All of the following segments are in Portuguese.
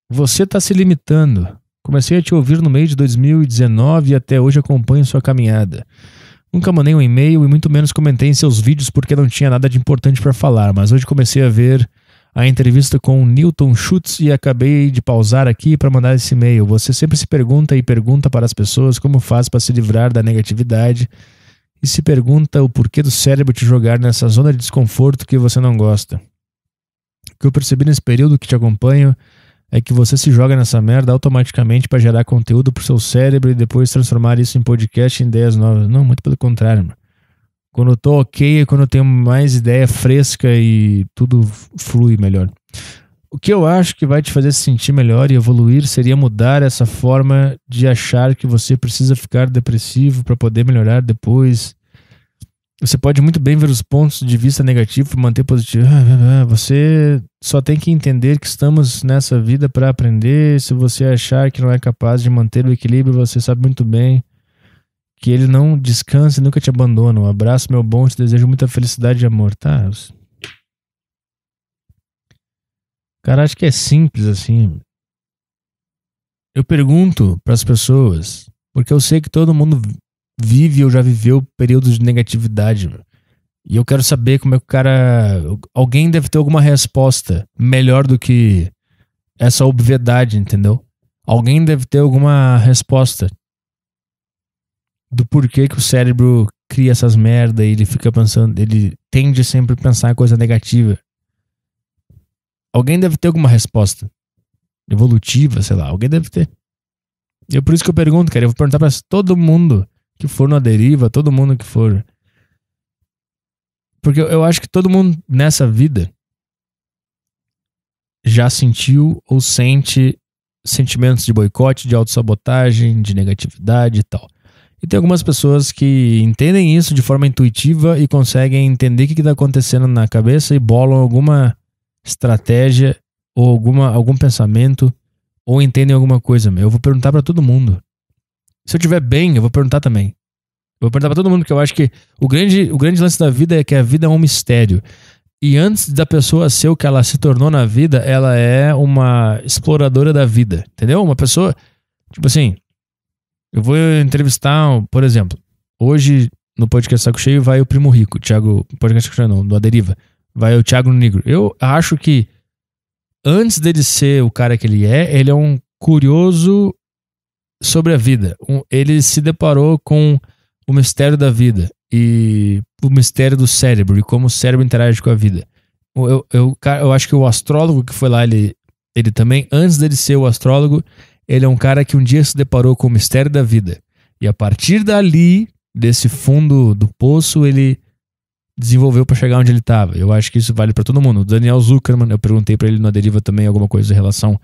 Você tá se limitando. Comecei a te ouvir no meio de 2019 e até hoje acompanho sua caminhada. Nunca mandei um e-mail e muito menos comentei em seus vídeos porque não tinha nada de importante para falar, mas hoje comecei a ver a entrevista com o Newton Schultz e acabei de pausar aqui para mandar esse e-mail. Você sempre se pergunta e pergunta para as pessoas como faz para se livrar da negatividade e se pergunta o porquê do cérebro te jogar nessa zona de desconforto que você não gosta. O que eu percebi nesse período que te acompanho é que você se joga nessa merda automaticamente para gerar conteúdo pro seu cérebro e depois transformar isso em podcast em ideias novas. Não, muito pelo contrário, mano. Quando eu tô ok é quando eu tenho mais ideia fresca e tudo flui melhor. O que eu acho que vai te fazer se sentir melhor e evoluir seria mudar essa forma de achar que você precisa ficar depressivo para poder melhorar depois. Você pode muito bem ver os pontos de vista negativos e manter positivo. Você só tem que entender que estamos nessa vida para aprender. Se você achar que não é capaz de manter o equilíbrio, você sabe muito bem que ele não descansa e nunca te abandona. Um abraço, meu bom. Te desejo muita felicidade e amor, tá? Cara, acho que é simples assim. Eu pergunto para as pessoas, porque eu sei que todo mundo vive ou já viveu períodos de negatividade. E eu quero saber como é que o cara... Alguém deve ter alguma resposta melhor do que essa obviedade, entendeu? Alguém deve ter alguma resposta do porquê que o cérebro cria essas merda e ele fica pensando... Ele tende sempre a pensar em coisa negativa. Alguém deve ter alguma resposta evolutiva, sei lá. Alguém deve ter. E é por isso que eu pergunto, cara. Eu vou perguntar pra todo mundo que for na deriva, todo mundo que for. Porque eu acho que todo mundo nessa vida já sentiu ou sente sentimentos de boicote, de autossabotagem, de negatividade e tal. E tem algumas pessoas que entendem isso de forma intuitiva e conseguem entender o que está acontecendo na cabeça e bolam alguma estratégia ou algum pensamento ou entendem alguma coisa. Eu vou perguntar para todo mundo. Se eu estiver bem, eu vou perguntar também. Eu vou perguntar pra todo mundo, porque eu acho que o grande lance da vida é que a vida é um mistério. E antes da pessoa ser o que ela se tornou na vida, ela é uma exploradora da vida. Entendeu? Uma pessoa, tipo assim, eu vou entrevistar, por exemplo, hoje no podcast Saco Cheio vai o Primo Rico, podcast Saco Cheio não, no A Deriva, vai o Thiago Negro. Eu acho que antes dele ser o cara que ele é um curioso sobre a vida. Ele se deparou com o mistério da vida e o mistério do cérebro e como o cérebro interage com a vida. Eu acho que o astrólogo que foi lá, ele também, antes dele ser o astrólogo, ele é um cara que um dia se deparou com o mistério da vida. E a partir dali, desse fundo do poço, ele desenvolveu para chegar onde ele estava. Eu acho que isso vale para todo mundo. O Daniel Zuckerman, eu perguntei para ele na Deriva também alguma coisa em relação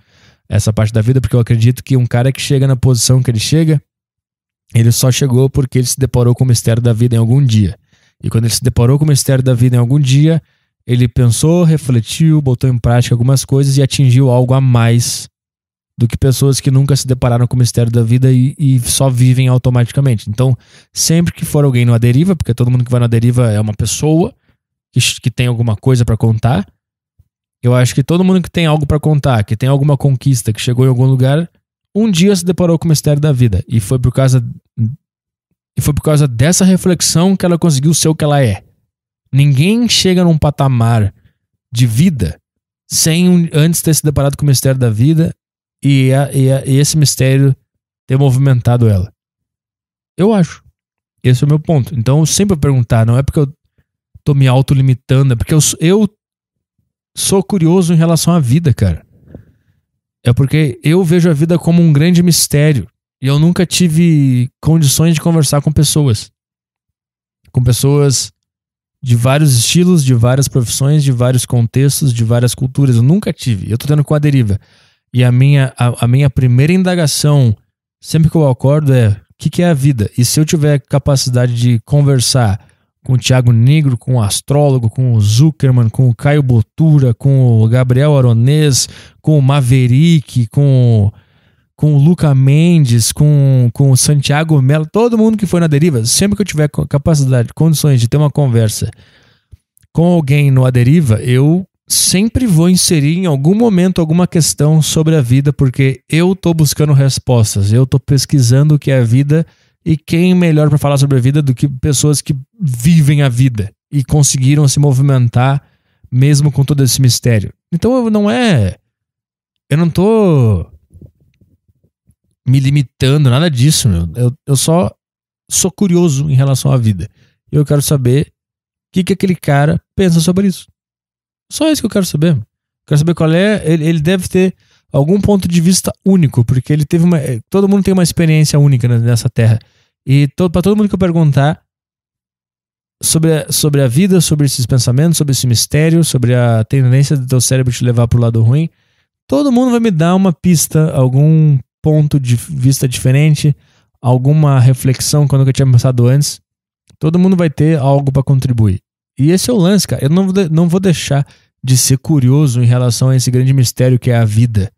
essa parte da vida, porque eu acredito que um cara que chega na posição que ele chega, ele só chegou porque ele se deparou com o mistério da vida em algum dia. E quando ele se deparou com o mistério da vida em algum dia, ele pensou, refletiu, botou em prática algumas coisas e atingiu algo a mais do que pessoas que nunca se depararam com o mistério da vida e só vivem automaticamente. Então, sempre que for alguém numa deriva, porque todo mundo que vai na deriva é uma pessoa que tem alguma coisa pra contar, eu acho que todo mundo que tem algo pra contar, que tem alguma conquista, que chegou em algum lugar, um dia se deparou com o mistério da vida. E foi por causa dessa reflexão que ela conseguiu ser o que ela é. Ninguém chega num patamar de vida sem antes ter se deparado com o mistério da vida e esse mistério ter movimentado ela. Eu acho. Esse é o meu ponto. Então eu sempre vou perguntar, não é porque eu tô me autolimitando, é porque eu sou curioso em relação à vida, cara. É porque eu vejo a vida como um grande mistério. E eu nunca tive condições de conversar com pessoas. Com pessoas de vários estilos, de várias profissões, de vários contextos, de várias culturas. Eu nunca tive. Eu tô tendo com a deriva. E a minha primeira indagação, sempre que eu acordo, é: o que é a vida? E se eu tiver capacidade de conversar com o Thiago Negro, com o astrólogo, com o Zuckerman, com o Caio Botura, com o Gabriel Aronês, com o Maverick, com o Luca Mendes, com o Santiago Melo, todo mundo que foi na deriva, sempre que eu tiver capacidade, condições de ter uma conversa com alguém no A Deriva, eu sempre vou inserir em algum momento alguma questão sobre a vida, porque eu tô buscando respostas, eu tô pesquisando o que é a vida e quem melhor para falar sobre a vida do que pessoas que vivem a vida e conseguiram se movimentar mesmo com todo esse mistério. Então eu não tô me limitando, nada disso, meu. Eu só sou curioso em relação à vida. E eu quero saber o que aquele cara pensa sobre isso. Só isso que eu quero saber. Quero saber qual é. Ele deve ter algum ponto de vista único, porque ele teve uma. Todo mundo tem uma experiência única nessa terra. E para todo mundo que eu perguntar sobre a vida, sobre esses pensamentos, sobre esse mistério, sobre a tendência do teu cérebro te levar pro lado ruim, todo mundo vai me dar uma pista, algum ponto de vista diferente, alguma reflexão que eu nunca tinha pensado antes. Todo mundo vai ter algo para contribuir. E esse é o lance, cara. Eu não vou deixar de ser curioso em relação a esse grande mistério que é a vida.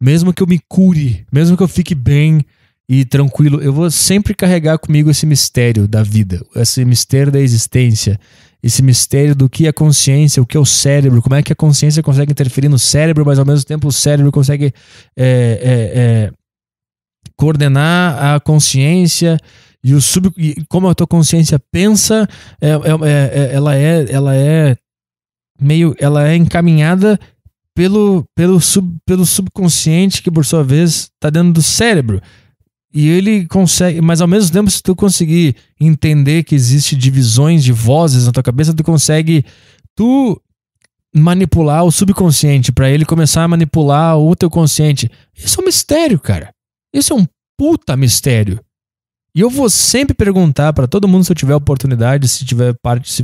Mesmo que eu me cure, mesmo que eu fique bem e tranquilo, eu vou sempre carregar comigo esse mistério da vida, esse mistério da existência, esse mistério do que é consciência, o que é o cérebro, como é que a consciência consegue interferir no cérebro, mas ao mesmo tempo o cérebro consegue coordenar a consciência e como a tua consciência pensa, ela é encaminhada pelo subconsciente, que por sua vez está dentro do cérebro. E ele consegue, mas ao mesmo tempo, se tu conseguir entender que existe divisões de vozes na tua cabeça, tu consegue manipular o subconsciente para ele começar a manipular o teu consciente. Isso é um mistério, cara. Isso é um puta mistério. E eu vou sempre perguntar para todo mundo, se eu tiver oportunidade, se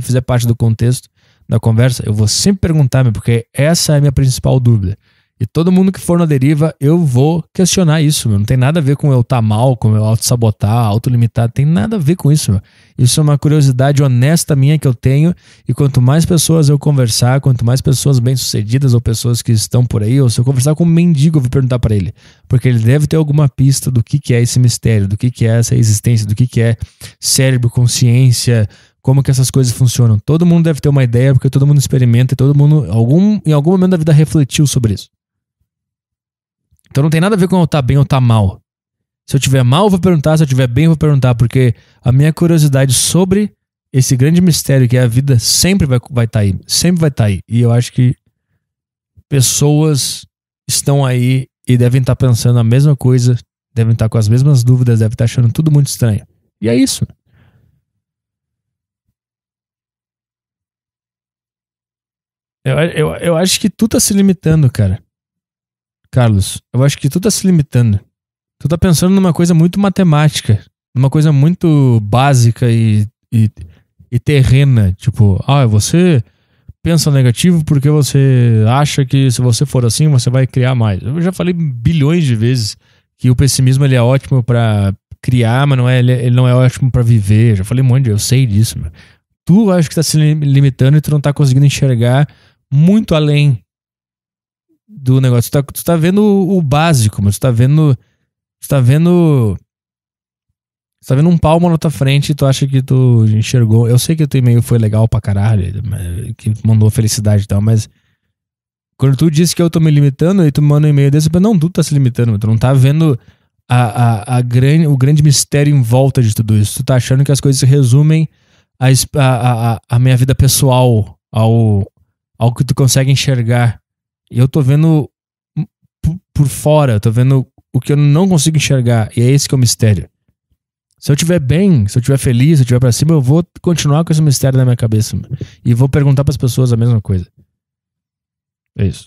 fizer parte do contexto da conversa, eu vou sempre perguntar, porque essa é a minha principal dúvida. E todo mundo que for na deriva, eu vou questionar isso, meu. Não tem nada a ver com eu estar mal, com eu auto-sabotar, auto-limitar, tem nada a ver com isso, meu. Isso é uma curiosidade honesta minha que eu tenho, e quanto mais pessoas eu conversar, quanto mais pessoas bem-sucedidas ou pessoas que estão por aí, ou se eu conversar com um mendigo, eu vou perguntar para ele, porque ele deve ter alguma pista do que é esse mistério, do que é essa existência, do que é cérebro, consciência, como que essas coisas funcionam. Todo mundo deve ter uma ideia, porque todo mundo experimenta e todo mundo, em algum momento da vida, refletiu sobre isso. Então não tem nada a ver com eu estar bem ou estar mal. Se eu estiver mal, eu vou perguntar. Se eu estiver bem, eu vou perguntar. Porque a minha curiosidade sobre esse grande mistério que é a vida sempre vai estar aí. Sempre vai estar aí. E eu acho que pessoas estão aí e devem estar pensando a mesma coisa. Devem estar com as mesmas dúvidas. Devem estar achando tudo muito estranho. E é isso. Eu acho que tu tá se limitando, cara. Carlos, eu acho que tu tá se limitando. Tu tá pensando numa coisa muito matemática, numa coisa muito básica e terrena. Tipo, você pensa negativo porque você acha que se você for assim, você vai criar mais. Eu já falei bilhões de vezes que o pessimismo ele é ótimo pra criar, mas ele não é ótimo pra viver. Eu já falei um monte de vezes, eu sei disso. Meu. Tu acho que tá se limitando e tu não tá conseguindo enxergar muito além do negócio. Tu tá vendo o básico, mas tu tá vendo um palmo na tua frente e tu acha que tu enxergou. Eu sei que o teu e-mail foi legal pra caralho, que mandou felicidade e tal, mas quando tu disse que eu tô me limitando e tu me manda um e-mail desse, não, tu tá se limitando, tu não tá vendo o grande mistério em volta de tudo isso. Tu tá achando que as coisas se resumem a minha vida pessoal, ao que tu consegue enxergar. E eu tô vendo por fora, tô vendo o que eu não consigo enxergar. E é esse que é o mistério. Se eu estiver bem, se eu estiver feliz, se eu estiver pra cima, eu vou continuar com esse mistério na minha cabeça. E vou perguntar pras pessoas a mesma coisa. É isso.